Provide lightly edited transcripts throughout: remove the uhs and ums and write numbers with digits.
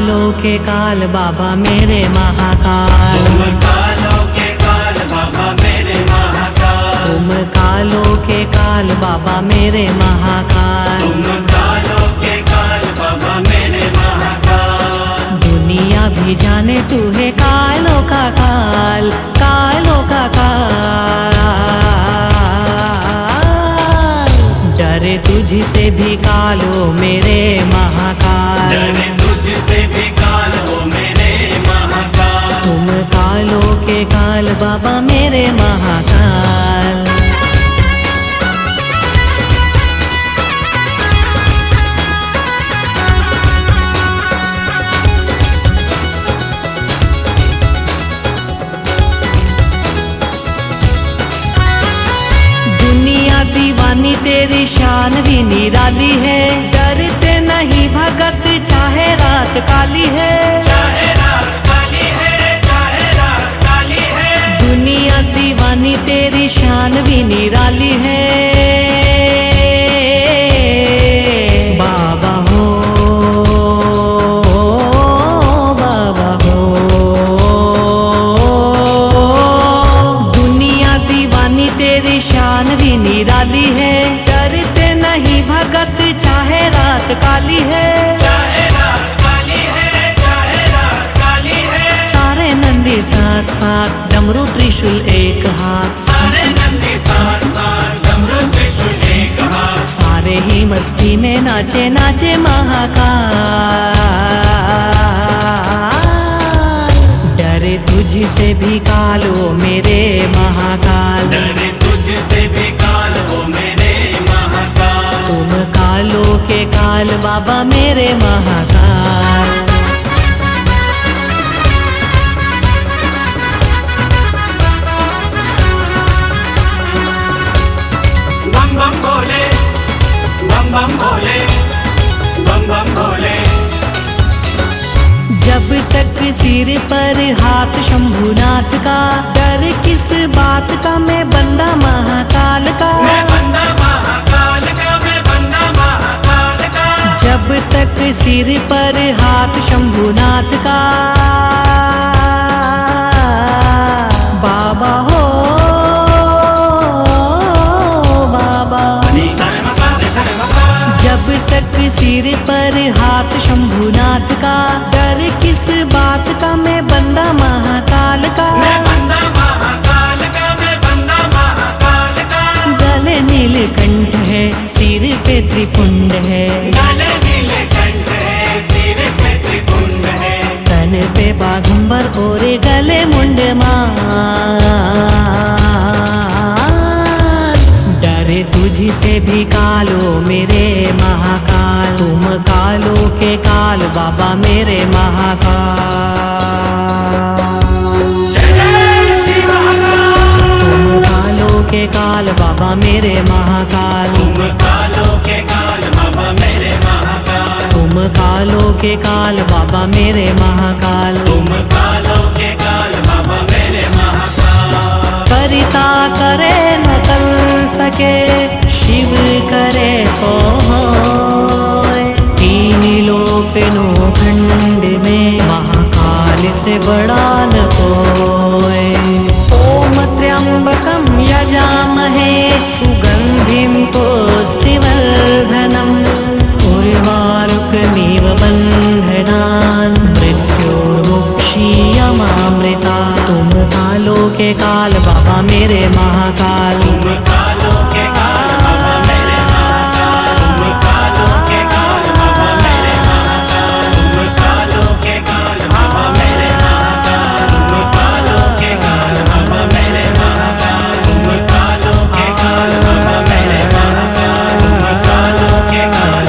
कालों के काल बाबा मेरे महाकाल। तुम कालों के काल बाबा मेरे महाकाल। तुम कालों के काल बाबा मेरे महाकाल। तुम कालों के काल बाबा मेरे महाकाल। दुनिया भी जाने तू है कालों का काल, कालों का काल। डरे तुझसे भी कालो मेरे महाकाल। डरे तुझसे भी काल हो मेरे महाकाल। तुम कालों के काल बाबा मेरे महाकाल। दुनिया दीवानी तेरी शान भी निराली है। डरते नहीं भगत चाहे रात काली है। चाहे रात काली है, चाहे रात काली है। दुनिया दीवानी तेरी शान भी निराली है। बाबा हो, बाबा हो। दुनिया दीवानी तेरी शान भी निराली है। डरते नहीं भगत चाहे रात काली है। चाहे रात काली है, चाहे रात काली है। सारे नंदी साथ साथ डमरू त्रिशूल एक हाथ। सारे नंदी साथ साथ डमरू त्रिशूल एक हाथ। सारे ही मस्ती में नाचे नाचे महाकाल। डरे तुझसे भी कालो मेरे महाकाल। डरे तुझसे भी काल हो मेरे महाकाल। तुम कालों के काल बाबा मेरे महाकाल। बम बम भोले, बम बम भोले, बम बम भोले। जब तक सिर पर हाथ शंभुनाथ का, डर किस बात का मैं बंदा महाकाल का। मैं बंदा महाकाल का, मैं बंदा महाकाल का। जब तक सिर पर हाथ शंभुनाथ का। बाबा हो बाबा। जब तक सिर पर हाथ शंभुनाथ का, डर किस बात का मैं बंदा महाकाल का। मैं बंदा महाकाल का, मैं बंदा महाकाल का। गले नीलकंठ है, सिर पे त्रिपुंड है। गले नीलकंठ है, सिर पे त्रिपुंड है। तन पे बाघंबर और गले मुंड माल। डरे तुझसे भी कालो मेरे महाकाल। तुम कालों के काल बाबा मेरे महाकाल। जय श्री महाकाल। तुम कालों के काल बाबा मेरे महाकाल। तुम कालों के काल बाबा मेरे महाकाल। तुम कालों के काल बाबा मेरे महाकाल। तुम कालों के काल बाबा मेरे महाकाल। परिता करे न कर सके, शिव करे सो होय। तीन लोक नो खंड में महाकाल से बड़ा न कोय। ओम त्र्यंबकं यजामहे सुगंधिं पुष्टिवर्धनम्। उर्वारुकमिव बन्धनान् मृत्योर्मुक्षीयमामृता। तुम कालों के काल बाबा मेरे महाकाल। तुम कालों के काल बाबा मेरे महाकाल। तुम कालों के काल बाबा मेरे महाकाल। तुम कालों के काल बाबा मेरे महाकाल। तुम कालों के काल बाबा मेरे महाकाल। तुम कालों के काल बाबा मेरे महाकाल। तुम कालों के काल बाबा मेरे महाकाल। तुम कालों के काल।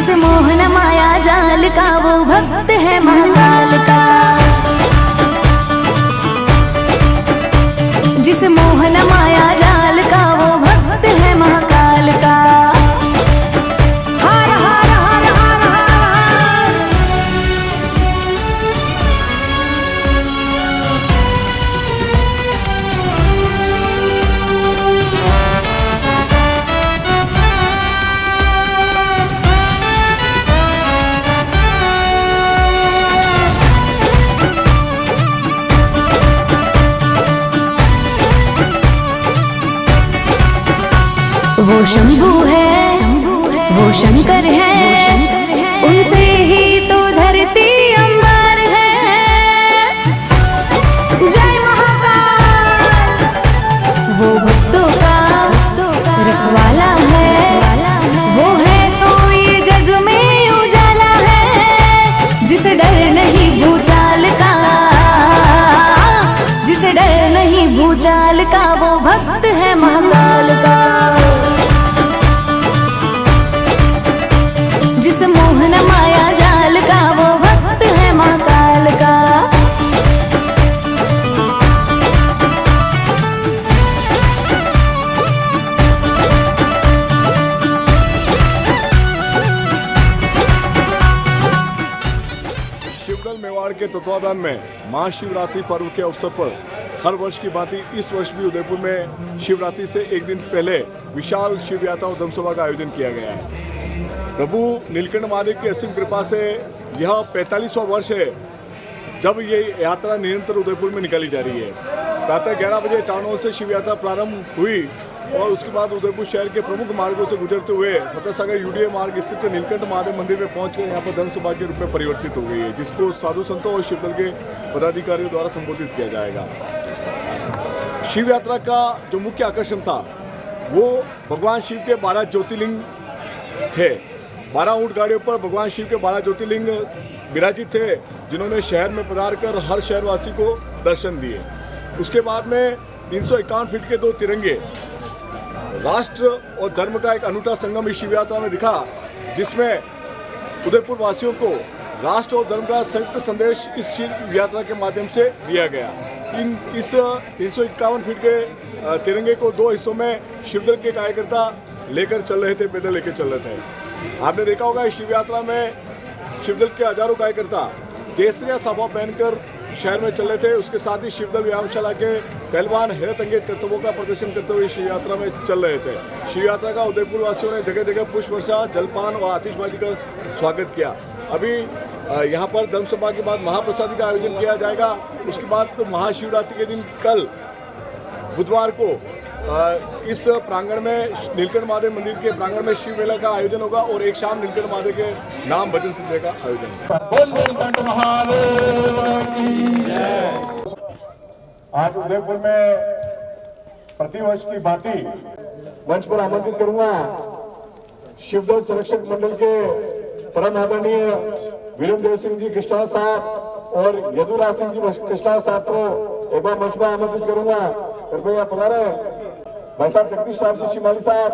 जिस मोहन माया जाल का वो भक्त है महाकाल का। जिस मोहन माया जाल का वो भक्त है महाकाल का। हर हर हर हर हर। वो शंभू है, वो शंकर है, उनसे ही तो धरती अंबर है। जय महाकाल। वो भक्तों का रखवाला है, वो है तो ये जग में उजाला है। जिसे डर नहीं भूचाल का, जिसे डर नहीं भूचाल का, वो भक्त है महाकाल का। जिस मोहन माया जाल का वो भक्त है महाकाल का। शिवदल मेवाड़ के तत्वाधान में महाशिवरात्रि पर्व के अवसर पर हर वर्ष की भांति इस वर्ष भी उदयपुर में शिवरात्रि से एक दिन पहले विशाल शिव यात्रा और धर्मसभा का आयोजन किया गया है। प्रभु नीलकंठ महादेव की असीम कृपा से यह 45वां वर्ष है जब ये यात्रा निरंतर उदयपुर में निकाली जा रही है। प्रातः 11 बजे टाउन हॉल से शिव यात्रा प्रारंभ हुई और उसके बाद उदयपुर शहर के प्रमुख मार्गों से गुजरते हुए फतेह सागर यूडीए मार्ग स्थित नीलकंठ महादेव मंदिर में पहुंच कर यहाँ पर धर्मसभा के रूप में परिवर्तित हो गई है, जिसको साधु संतों और शिवदल के पदाधिकारियों द्वारा संबोधित किया जाएगा। शिव यात्रा का जो मुख्य आकर्षण था वो भगवान शिव के 12 ज्योतिर्लिंग थे। 12 ऊंट गाड़ियों पर भगवान शिव के 12 ज्योतिर्लिंग विराजित थे, जिन्होंने शहर में पधार कर हर शहरवासी को दर्शन दिए। उसके बाद में 351 फीट के 2 तिरंगे, राष्ट्र और धर्म का एक अनूठा संगम इस शिव यात्रा में दिखा, जिसमें उदयपुर वासियों को राष्ट्र और धर्म का संयुक्त संदेश इस शिव यात्रा के माध्यम से दिया गया। इस 351 फीट के तिरंगे को 2 हिस्सों में शिवदल के कार्यकर्ता लेकर चल रहे थे, पैदल लेकर चल रहे थे। आपने देखा होगा इस शिव यात्रा में शिवदल के हजारों कार्यकर्ता केसरिया साफा पहनकर शहर में चल रहे थे। उसके साथ ही शिवदल व्यायामशाला के पहलवान हैरत अंगेज कर्तव्यों का प्रदर्शन करते हुए शिव यात्रा में चल रहे थे। शिव यात्रा का उदयपुर वासियों ने जगह जगह पुष्प वर्षा, जलपान और आतिशबाजी कर स्वागत किया। अभी यहाँ पर धर्मसभा के बाद महाप्रसादी का आयोजन किया जाएगा। उसके बाद तो महाशिवरात्रि के दिन कल बुधवार को इस प्रांगण में नीलकंठ महादेव मंदिर के प्रांगण में शिव मेला का आयोजन होगा और एक शाम नीलकंठ महादेव के नाम भजन संध्या का आयोजन होगा। आज उदयपुर में प्रतिवर्ष की भांति मंच पर आमंत्रित करूंगा शिवदल संरक्षक मंडल के परम आदरणीय वीरेंद्र सिंह जी कृष्णा साहब और यदुराज सिंह जी कृष्णा साहब को एक बार मंच पर आमंत्रित करूंगा। कृपया पधारे। भाई साहब जगदीश राम जी शिमाली साहब,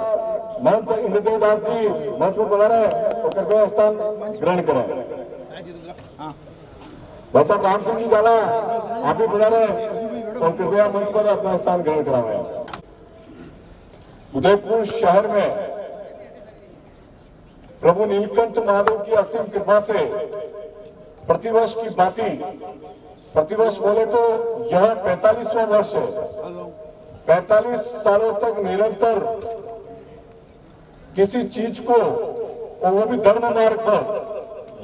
महंत इंद्रदेव दास जी मंच पर पधारे और कृपया स्थान ग्रहण करें। भाई साहब राम सिंह जी जाला आप भी पधारे और कृपया मंच पर अपना स्थान ग्रहण करावें। उदयपुर शहर में प्रभु नीलकंठ महादेव की असीम कृपा से प्रतिवर्ष की भांति, प्रतिवर्ष बोले तो यह 45वां वर्ष है। 45 सालों तक निरंतर किसी चीज को और वो भी धर्म मार्ग पर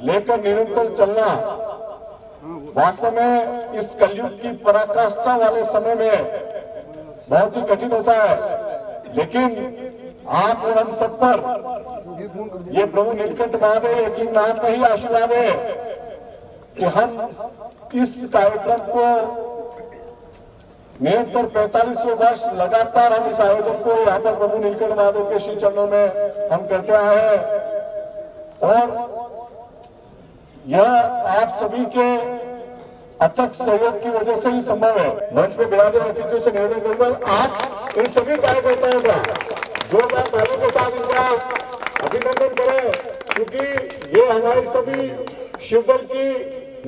लेकर निरंतर चलना वास्तव में इस कलयुग की पराकाष्ठा वाले समय में बहुत ही कठिन होता है। लेकिन आप और हम सब पर ये प्रभु नीलकंठ महादेव यकीननाथ का ही आशीर्वाद है कि हम इस कार्यक्रम को निरंतर 45वें वर्ष लगातार हम इस आयोजन को यहाँ पर प्रभु नीलकंठ महादेव के श्री चरणों में हम करते आए हैं और यह आप सभी के अथक सहयोग की वजह से ही संभव है। मंच में विराजमान अतिथियों से निवेदन करूंगा आप इन सभी कार्यकर्ताओं का जोरदार तालियों के साथ इनका अभिनंदन करें, क्योंकि हमारी सभी शिवदल की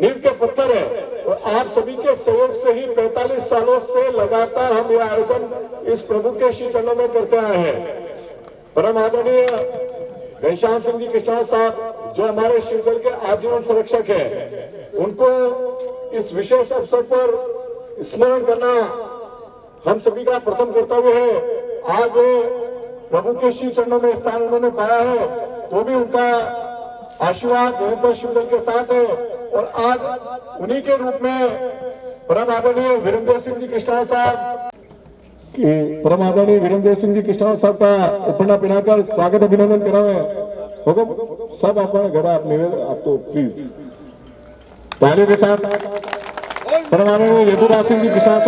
नींव के पत्थर है और आप सभी के सहयोग से ही 45 सालों से लगातार हम यह आयोजन इस प्रभु के श्री चरणों में करते आए हैं। परम आदरणीय घनश्याम सिंह जी कृष्णा साहब जो हमारे शिवदल के आजीवन संरक्षक है, उनको इस विशेष अवसर पर स्मरण करना हम सभी का प्रथम कर्तव्य है। आज प्रभु के श्री चरणों में स्थान उन्होंने पाया है, तो भी उनका आशीर्वाद निरंतर शिवदल के साथ है। और आज उन्हीं के रूप में परम आदरणीय वीरेंद्र सिंह जी कृष्णा साहब परम आदरणीय वीरेंद्र सिंह जी कृष्णा साहब का उपना पिनाकर स्वागत अभिनंदन करावे होगा सब अपना घर आप निवेदन आप तो प्लीज ताली के साथ परम आदरणीय यदुराज सिंह जी कृष्णा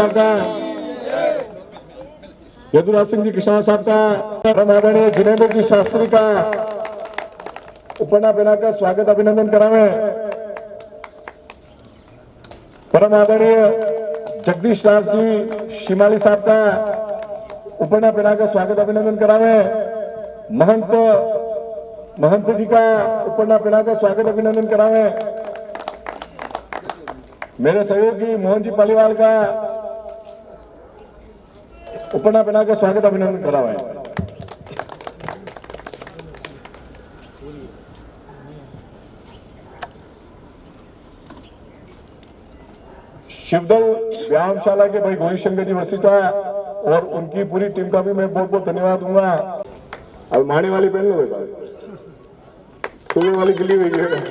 साहब का परम आदरणीय जिनेंद्र जी शास्त्री का उपना पिनाकर स्वागत अभिनंदन करावे। परम आदरणीय जगदीश राज जी शिमाली साहब का उपना पिनाकर स्वागत अभिनंदन करावे। महंत जी का उपना पिनाकर स्वागत अभिनंदन करावे। मेरे सहयोगी मोहन जी पालीवाल का उपना पिनाकर स्वागत अभिनंदन करावे। शिवदल व्यायामशाला के भाई गोविंद शंकर जी वशिष्ठा और उनकी पूरी टीम का भी मैं बहुत बहुत धन्यवाद दूंगा। अब माने वाली पहन लो बेटा, सुबह वाली गिली हुई है।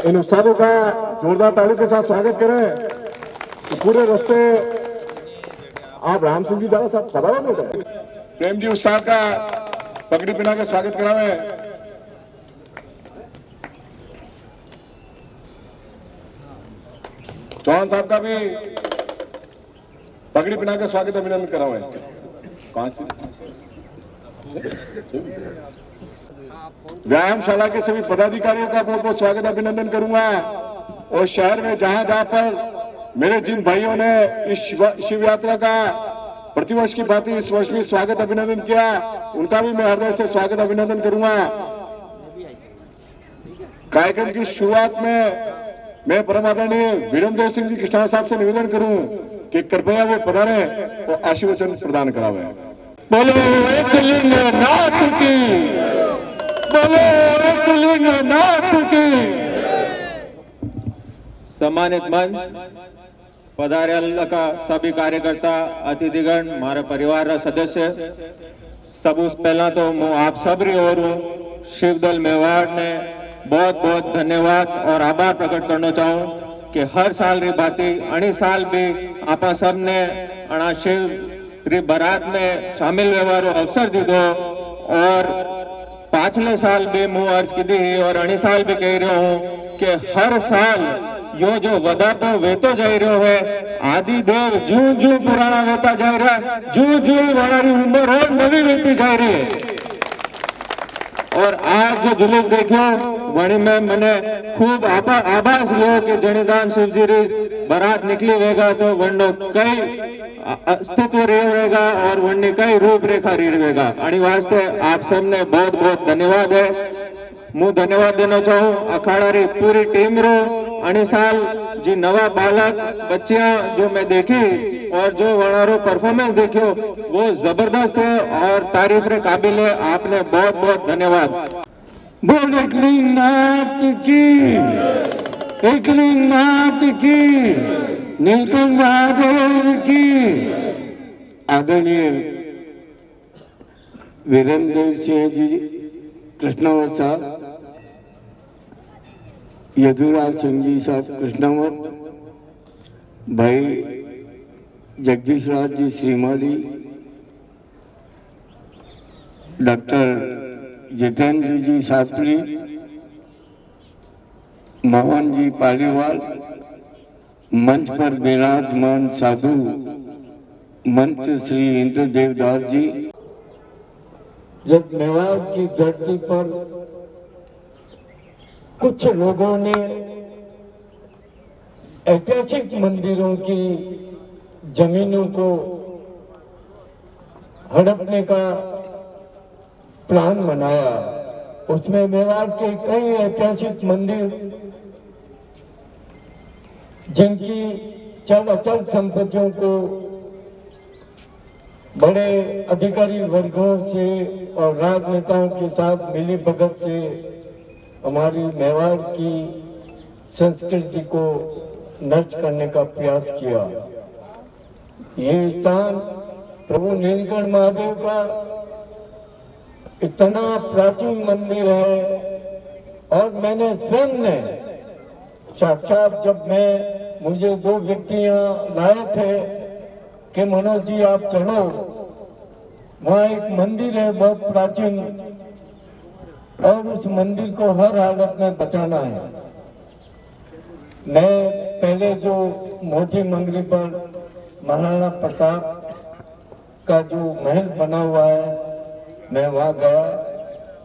इन उस्तादों का जोरदार तालियों के साथ स्वागत करें। तो पूरे रास्ते आप राम सिंह जी दादा साहब खड़ा बेटा प्रेम जी उस्ताद का पगड़ी पहना के स्वागत करावे। चौहान साहब का भी पगड़ी पहना के स्वागत अभिनंदन करावे। कहां से व्यायामशाला के सभी पदाधिकारियों का बहुत बहुत स्वागत अभिनंदन करूंगा। और शहर में जहां जहां पर मेरे जिन भाइयों ने इस शिव यात्रा का प्रतिवर्ष की भांति इस वर्ष भी स्वागत अभिनंदन किया, उनका भी मैं हृदय से स्वागत अभिनंदन करूंगा। कार्यक्रम की शुरुआत में मैं परम आदरणीय वीरेंद्र सिंह जी कृष्णा साहब से निवेदन करूं कि कृपया वे पधारे और आशीर्वचन प्रदान करावे। बोलो एकलिंगनाथ की, बोलो एकलिंगनाथ की। सम्मानित मंच पधारेल का सभी कार्यकर्ता अतिथिगण मारे परिवार सदस्य सबू पहला तो मैं आप सब री ओर शिवदल मेवाड़ ने बहुत बहुत धन्यवाद और आभार प्रकट करना चाहूं कि हर साल री बाती अणी साल भी आप सबने अणा शिव री बारात में शामिल व्यवहार अवसर दीदो। और पाछले साल भी मुँह अर्ज की दी और अणी साल भी कह रहा हूं कि हर साल यो जो वदापो वेतो जा रहा है, आदि देव जू जू पुराना वेता जा रहा, जू जू हमारी उम्र और नवी वेती जा रही है। और आज जो जुलूस देखो वणी में मैंने खूब आभास लियो कि जनिदान शिवजी री बारात निकली वेगा तो वनो कई अस्तित्व रहेगा और वन्नी कई रूपरेखा रहेगा। आणि वास्ते आप सबने बहुत बहुत धन्यवाद है। मैं धन्यवाद देना चाहूँ अखाड़ा री पूरी टीम रो। अणी साल जी नवा बालक बच्चियां जो मैं देखी और जो वनारो परफॉर्मेंस देखियो वो जबरदस्त है और तारीफ रे काबिल है। आपने बहुत बहुत धन्यवाद। बोल एकलिंगनाथ की, एकलिंगनाथ की, नीलकंठ महादेव की। आदरणीय वीरेंद्र सिंह जी कृष्णावत साहब, यदुराज सिंह जी साहब कृष्णावत, भाई जगदीश राज जी श्रीमाली, डॉक्टर जितेंद्र जी शास्त्री, मोहन जी पालीवाल, मंच पर विराजमान साधु मंच श्री इंद्रदेव दास जी, जब मेवाड़ की धरती पर कुछ लोगों ने ऐतिहासिक मंदिरों की जमीनों को हड़पने का प्लान बनाया, उसमें मेवाड़ के कई ऐतिहासिक मंदिर जिनकी चल अचल संपत्तियों को बड़े अधिकारी वर्गों से और राजनेताओं के साथ मिली भगत से हमारी मेवाड़ की संस्कृति को नष्ट करने का प्रयास किया। ये स्थान प्रभु नीलकंठ महादेव का इतना प्राचीन मंदिर है और मैंने स्वयं ने साक्षात जब मुझे दो व्यक्तियां लाए थे कि मनोज जी आप चलो, वहाँ एक मंदिर है बहुत प्राचीन और उस मंदिर को हर हालत में बचाना है। मैं पहले जो मोती मंगरी पर महाराणा प्रताप का जो महल बना हुआ है, मैं वहाँ गया,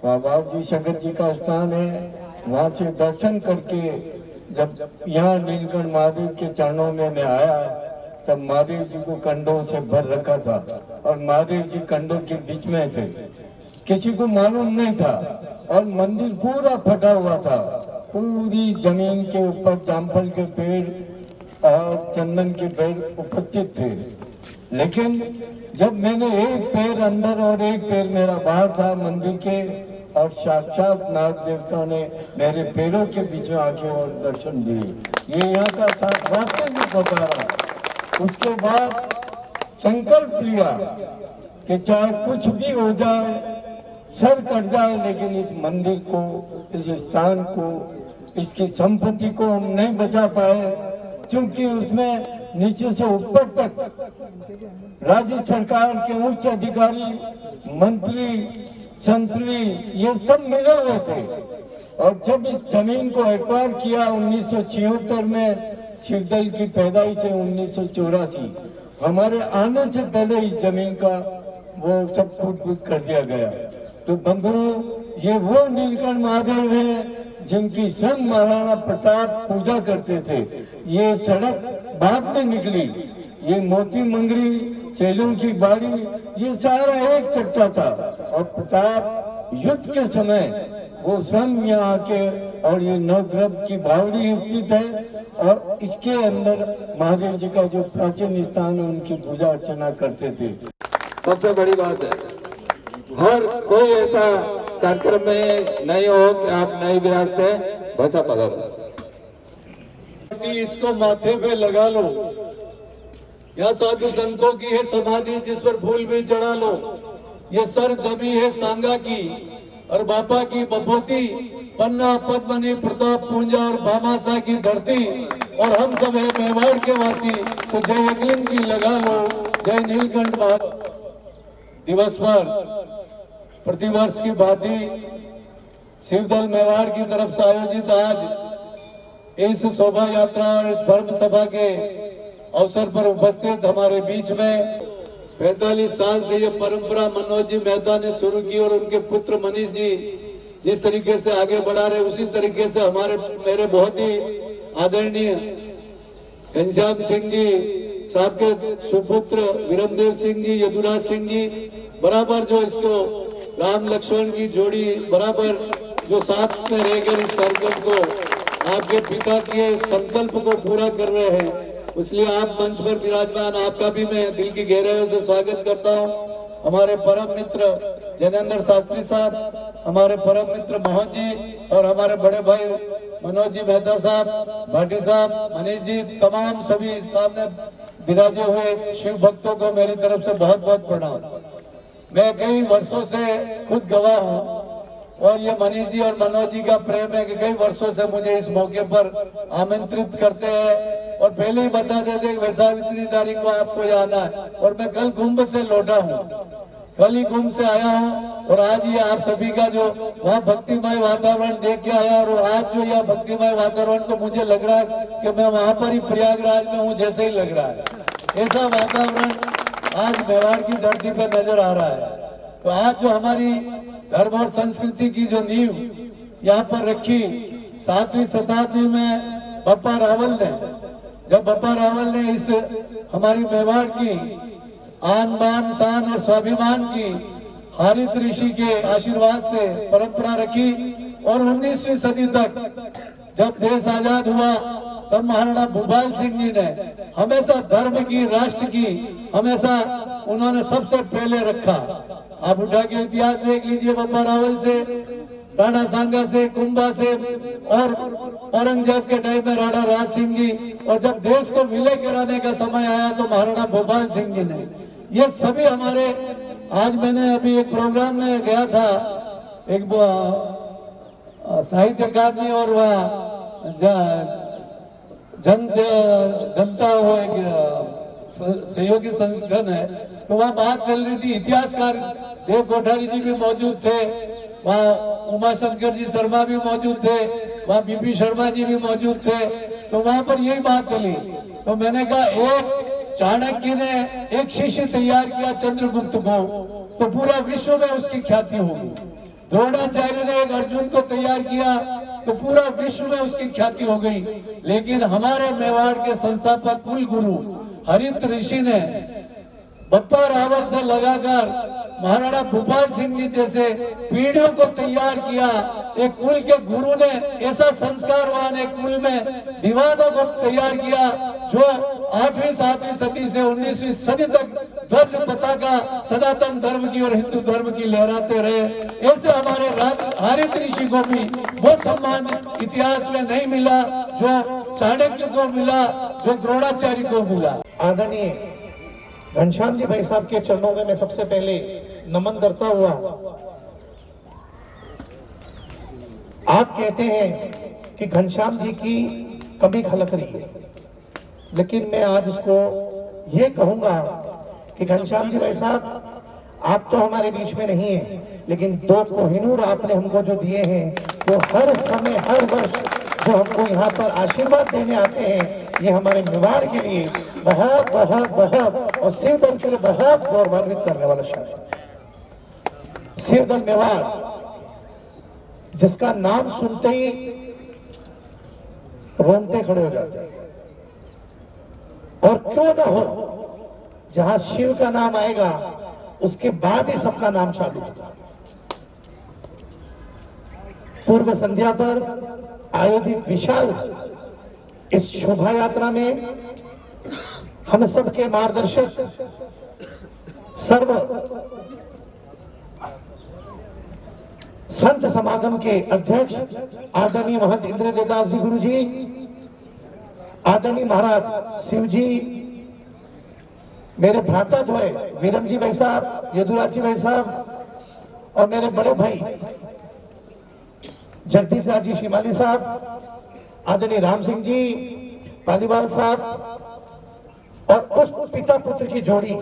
वहाँ बाबू जी शंकर जी का स्थान है, वहाँ से दर्शन करके जब यहाँ नीलकंठ महादेव के चरणों में मैं आया तब महादेव जी को कंडों से भर रखा था और महादेव जी कंडों के बीच में थे, किसी को मालूम नहीं था और मंदिर पूरा फटा हुआ था। पूरी जमीन के ऊपर जामफल के पेड़ और चंदन के पेड़ उपस्थित थे, लेकिन जब मैंने एक पैर अंदर और एक पैर मेरा बाहर था मंदिर के और साक्षात नाग देवता ने मेरे पैरों के बीच में आके और दर्शन दिए। ये यहाँ का वास्तव में बता रहा। उसके बाद संकल्प लिया कि चाहे कुछ भी हो जाए, सर कट जाए, लेकिन इस मंदिर को, इस स्थान को, इसकी संपत्ति को हम नहीं बचा पाए, क्योंकि उसमें नीचे से ऊपर तक राज्य सरकार के उच्च अधिकारी, मंत्री, संतरी ये सब मिले हुए थे। और जब इस जमीन को एक्वायर किया 1976 में, शिवदल की पैदाइश है 1984, हमारे आने से पहले इस जमीन का वो सब कूट कर दिया गया। तो बंधुओं, ये वो नीलकंठ महादेव है जिनकी स्वयं महाराणा प्रताप पूजा करते थे। ये सड़क बाद में निकली, ये मोती मंगरी, चेलों की बाड़ी, ये सारा एक चट्टा था और प्रताप युद्ध के समय वो स्वयं यहाँ आके, और ये नवग्रह की बावड़ी स्थित है और इसके अंदर महादेव जी का जो प्राचीन स्थान है उनकी पूजा अर्चना करते थे। सबसे बड़ी बात है, हर कोई ऐसा कार्यक्रम में नहीं हो कि आप नहीं विरासत है, वैसा पकड़ो, इसको माथे पे लगा लो, या साधु संतों की है समाधि जिस पर फूल भी चढ़ा लो। ये सर जमी है सांगा की और बापा की बपोती, पन्ना पद्मनी प्रताप पूंजा और भामासा की धरती, और हम सब है मेवाड़ के वासी, तो जय अग्निम की लगा लो, जय नीलकंठ महादेव दिवस पर प्रतिवर्ष की भांति शिवदल मेवाड़ की तरफ से आयोजित आज इस शोभा यात्रा और इस धर्म सभा के अवसर पर उपस्थित हमारे बीच में 45 साल से ये परंपरा मनोज जी मेहता ने शुरू की और उनके पुत्र मनीष जी जिस तरीके से आगे बढ़ा रहे, उसी तरीके से मेरे बहुत ही आदरणीय घनश्याम सिंह जी साहब के सुपुत्र वीरमदेव सिंह जी, यदुराज सिंह जी बराबर जो इसको राम लक्ष्मण की जोड़ी बराबर जो साथ में रहकर इस कार्यक्रम को आपके पिता के संकल्प को पूरा कर रहे हैं, इसलिए आप मंच पर विराजमान, आपका भी मैं दिल की गहराइयों से स्वागत करता हूं। हमारे परम मित्र जनेंद्र शास्त्री साहब, हमारे परम मित्र मोहन जी और हमारे बड़े भाई मनोज जी मेहता साहब, भाटी साहब, मनीष जी, तमाम सभी सामने विराजे हुए शिव भक्तों को मेरी तरफ से बहुत बहुत प्रणाम। मैं कई वर्षों से खुद गवाह हूँ और ये मनीष जी और मनोज जी का प्रेम है कि कई वर्षों से मुझे इस मौके पर आमंत्रित करते हैं और पहले ही बता देते कि वैसा इतनी तारीख को आपको याद है। और मैं कल कुंभ से लौटा हूँ, कल ही कुंभ से आया हूँ और आज ये आप सभी का जो वहाँ भक्तिमय वातावरण देख के आया और आज जो यह भक्तिमय वातावरण, तो मुझे लग रहा है कि मैं वहाँ पर ही प्रयागराज में हूँ जैसे ही लग रहा है। ऐसा वातावरण आज मेवाड़ की धरती पर नजर आ रहा है। तो आज जो हमारी धर्म और संस्कृति की जो नींव यहाँ पर रखी 7वीं शताब्दी में बप्पा रावल ने, जब बप्पा रावल ने इस हमारी मेवाड़ की आन बान शान और स्वाभिमान की हारित ऋषि के आशीर्वाद से परंपरा रखी और 19वीं सदी तक जब देश आजाद हुआ तब महाराणा भूपाल सिंह जी ने हमेशा धर्म की, राष्ट्र की हमेशा उन्होंने सबसे पहले रखा। आप उठा के इतिहास देख लीजिए, बप्पा रावल से, राणा सांगा से, कुंभा से और औरंगजेब के टाइम में राणा राज सिंह जी, और जब देश को विलय कराने का समय आया तो महाराणा भूपाल सिंह जी ने। ये सभी हमारे, आज मैंने अभी एक प्रोग्राम में गया था, एक साहित्य अकादमी और वह जनता वो एक सहयोगी संगठन है, तो वहाँ बात चल रही थी, इतिहासकार देव कोठारी जी भी मौजूद थे, वहाँ उमा शंकर जी शर्मा भी मौजूद थे, वहाँ बीपी शर्मा जी भी मौजूद थे। तो वहाँ पर यही बात चली, तो मैंने कहा एक चाणक्य ने एक शिष्य तैयार किया चंद्रगुप्त को, तो पूरा विश्व में उसकी ख्याति होगी। द्रोणाचार्य ने एक अर्जुन को तैयार किया तो पूरा विश्व में उसकी ख्याति हो गई। लेकिन हमारे मेवाड़ के संस्थापक कुल गुरु हरित ऋषि ने बप्पा रावल से लगाकर महाराणा भूपाल सिंह जी जैसे पीढ़ियों को तैयार किया। एक कुल के गुरु ने ऐसा संस्कारवान एक कुल में दीवानों को तैयार किया जो 8वीं 7वीं सदी से 19वीं सदी तक ध्वज पताका सनातन धर्म की और हिंदू धर्म की लहराते रहे। ऐसे हमारे हरित ऋषि को भी वो सम्मान इतिहास में नहीं मिला जो चाणक्य को मिला, जो द्रोणाचार्य को मिला। आदरणीय घनश्याम जी भाई साहब के चरणों में मैं सबसे पहले नमन करता हुआ, आप कहते हैं कि घनश्याम जी की कमी खलक रही है, लेकिन मैं आज इसको ये कहूंगा कि घनश्याम जी भाई साहब आप तो हमारे बीच में नहीं है, लेकिन 2 कोहिनूर आपने हमको जो दिए हैं वो हर समय हर वर्ष जो हमको यहाँ पर आशीर्वाद देने आते हैं, ये हमारे मेवाड़ के लिए बहुत बहुत बहुत और शिवदल के लिए बहुत गौरवान्वित करने वाला शब्द है। शिवदल मेवाड़ जिसका नाम सुनते ही रोंगटे खड़े हो जाते हैं, और क्यों ना हो, जहां शिव का नाम आएगा उसके बाद ही सबका नाम चालू होगा। पूर्व संध्या पर आयोजित विशाल इस शोभा यात्रा में हम सबके मार्गदर्शक सर्व संत समागम के अध्यक्ष आदरणीय महंत इंद्रदेवदास जी गुरु जी, आदरणीय महाराज शिव जी, मेरे भ्राता द्वय वीरम जी भाई साहब, यदुराज जी भाई साहब, और मेरे बड़े भाई जगदीश राज जी शिमाली साहब, आदरणीय राम सिंह जी पालीवाल साहब, और उस पिता पुत्र की जोड़ी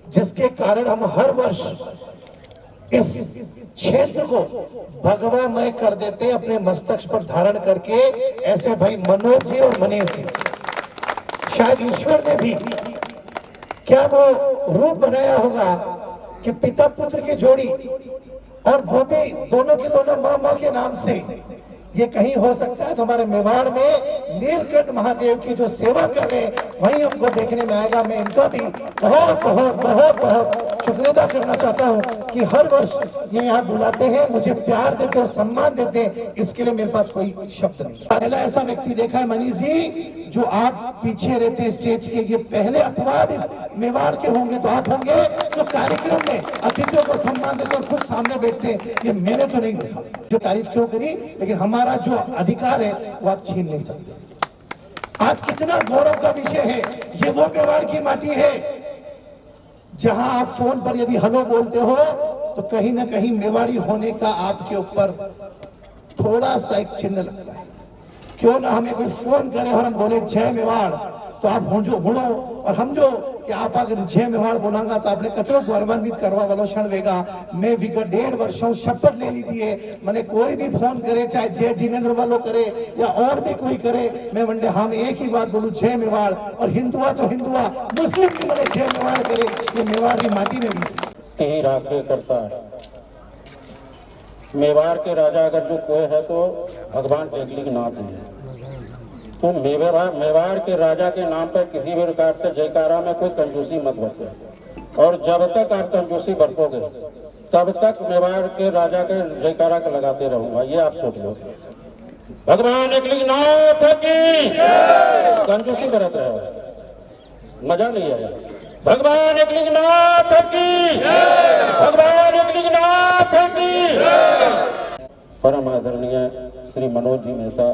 जिसके कारण हम हर वर्ष इस क्षेत्र को भगवामय कर देते अपने मस्तक पर धारण करके, ऐसे भाई मनोज जी और मनीष जी। शायद ईश्वर ने भी क्या वो रूप बनाया होगा कि पिता पुत्र की जोड़ी, और वो भी दोनों के दोनों मामा के नाम से, ये कहीं हो सकता है तो हमारे मेवाड़ में नीलकंठ महादेव की जो सेवा कर रहे वहीं हमको देखने में आएगा। मैं इनका भी बहुत बहुत बहुत बहुत शुक्रिया करना चाहता हूँ कि हर वर्ष ये यहाँ बुलाते हैं, मुझे प्यार देते और सम्मान देते हैं, इसके लिए मेरे पास कोई शब्द नहीं। पहला ऐसा व्यक्ति देखा है मनीष जी, जो आप पीछे रहते स्टेज के, ये पहले अपवाद इस मेवाड़ के होंगे तो आप होंगे जो कार्यक्रम में अतिथियों को सम्मान देते और खुद सामने बैठते हैं। ये मैंने तो नहीं देखा, जो तारीफ क्यों करी, लेकिन हमारा जो अधिकार है वो आप छीन नहीं सकते। आज कितना गौरव का विषय है, ये वो मेवाड़ की माटी है जहां आप फोन पर यदि हेलो बोलते हो तो कहीं ना कहीं मेवाड़ी होने का आपके ऊपर थोड़ा सा एक चिन्ह लगता है। क्यों ना हमें कोई फोन करे और हम बोले जय मेवाड़, तो आप हो जो हुणो और हम जो कि आप अगर जय मेवाड़ बोलांगा तो आपने कतरो गौरवान्वित करवा वालों क्षण वेगा। मैं विगत 1.5 वर्षों शपथ ले ली थी है, मैंने कोई भी फोन करे, चाहे जय जिनेन्द्र वालों करे या और भी कोई करे, मैं वनडे हाँ एक ही बात बोलूं, जय मेवाड़। और हिंदुआ तो हिंदुआ, मुस्लिम भी मैंने जय मेवाड़ करे, ये मेवाड़ की माटी में भी। ही राखे करता है। मेवाड़ के राजा अगर जो कोई है तो भगवान टेकलिंग नाथ है। तो मेवाड़ के राजा के नाम पर किसी भी प्रकार से जयकारा में कोई कंजूसी मत बरतो, और जब तक आप कंजूसी बरतोगे तब तक मेवाड़ के राजा के जयकारा का लगाते रहूंगा, ये आप सोच लो। भगवान टेकलिंग नाथ की कंजूसी बरत रहे हो, मजा नहीं आया। भगवान टेकलिंग नाथ की, भगवान टेकलिंग नाथ की। परम आदरणीय श्री मनोज जी मेहता,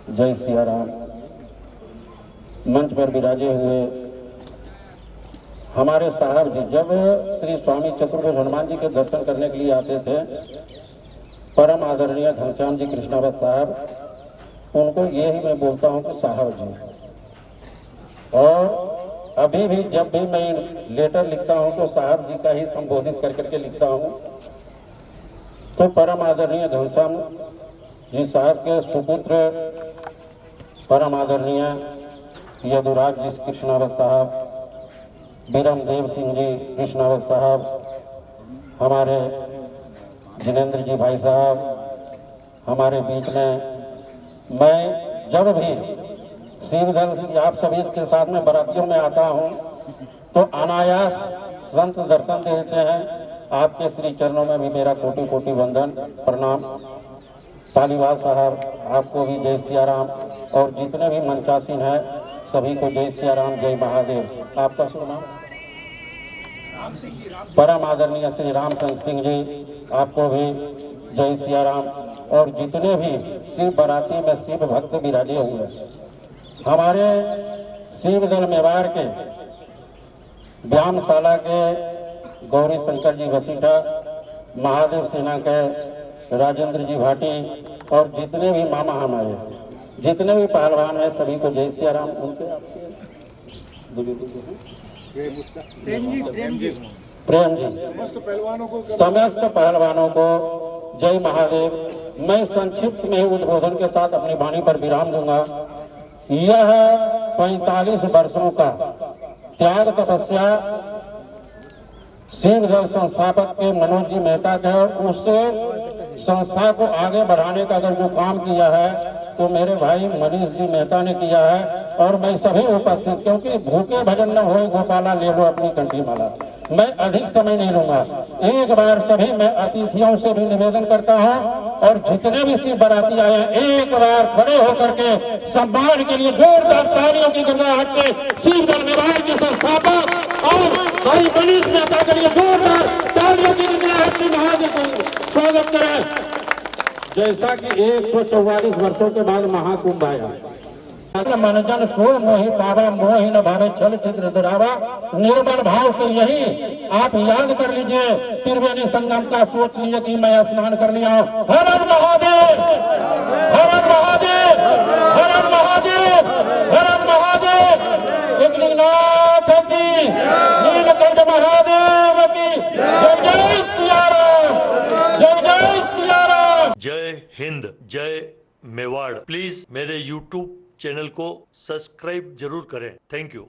जय सिया राम, मंच पर विराजे हुए हमारे साहब जी जब श्री स्वामी चतुर्भुज हनुमान जी के दर्शन करने के लिए आते थे, परम आदरणीय घनश्याम जी कृष्णावत साहब, उनको ये ही मैं बोलता हूँ कि साहब जी। और अभी भी जब भी मैं लेटर लिखता हूँ तो साहब जी का ही संबोधित कर करके लिखता हूँ। तो परम आदरणीय घनश्याम जी साहब के सुपुत्र परम आदरणीय यदुराज जी कृष्णावत साहब, बीरमदेव सिंह जी कृष्णावत साहब, हमारे जिनेंद्र जी भाई साहब हमारे बीच में। मैं जब भी शिवधन आप सभी के साथ में बरातियों में आता हूँ तो अनायास संत दर्शन देते हैं। आपके श्री चरणों में भी मेरा कोटि कोटि वंदन प्रणाम। पालीवाल साहब, आपको भी जय सिया राम, और जितने भी मंचासीन हैं सभी को जय सिया राम, जय महादेव। आपका शुभ नाम? परम आदरणीय श्री राम सिंह जी, आपको भी जय सिया राम। और जितने भी शिव बराती में शिव भक्त विराजे हुए, हमारे शिव दल मेवाड़ के व्यायामशाला के गौरी शंकर जी वसीठा, महादेव सेना के राजेंद्र जी भाटी, और जितने भी मामा हमारे जितने भी पहलवान हैं सभी को जय सिया राम। उनके प्रेम जी समस्त पहलवानों को जय महादेव। मैं संक्षिप्त में उद्बोधन के साथ अपनी वाणी पर विराम दूंगा। यह 45 वर्षों का त्याग तपस्या शिव दल संस्थापक के मनोज जी मेहता के, उससे संस्था को आगे बढ़ाने का अगर जो काम किया है तो मेरे भाई मनीष जी मेहता ने किया है। और मैं सभी उपस्थित, क्योंकि भूखे भजन न होए गोपाला ले लो अपनी कंठी माला, मैं अधिक समय नहीं लूंगा। एक बार सभी मैं अतिथियों से भी निवेदन करता हूं, और जितने भी शिव बराती आए हैं एक बार खड़े होकर के सम्मान के लिए जोरदार तालियों की गड़गड़ाहट के शिव दल मेवाड़ के संस्थापक और भाई मनीष मेहता के लिए जोरदार तालियों की गड़गड़ाहट से महादेव को स्वागत करें। जैसा कि 144 वर्षों के बाद महाकुंभ आया, मनजन सो मोहि पावा मोहि न भावे छल छिद्र धरावा। निर्बल भाव से यही आप याद कर लीजिए, त्रिवेणी संगम का सोच लीजिए कि मैं स्नान कर लिया हूं। हर हर महादेव, हर हर महादेव, हर हर महादेव, हर हर महादेव। टेकलिंगनाथ की, नीलकंठ महादेव की जय। जय सिया राम, जय जय सिया राम। जय हिंद, जय मेवाड़। प्लीज मेरे YouTube चैनल को सब्सक्राइब जरूर करें। Thank you.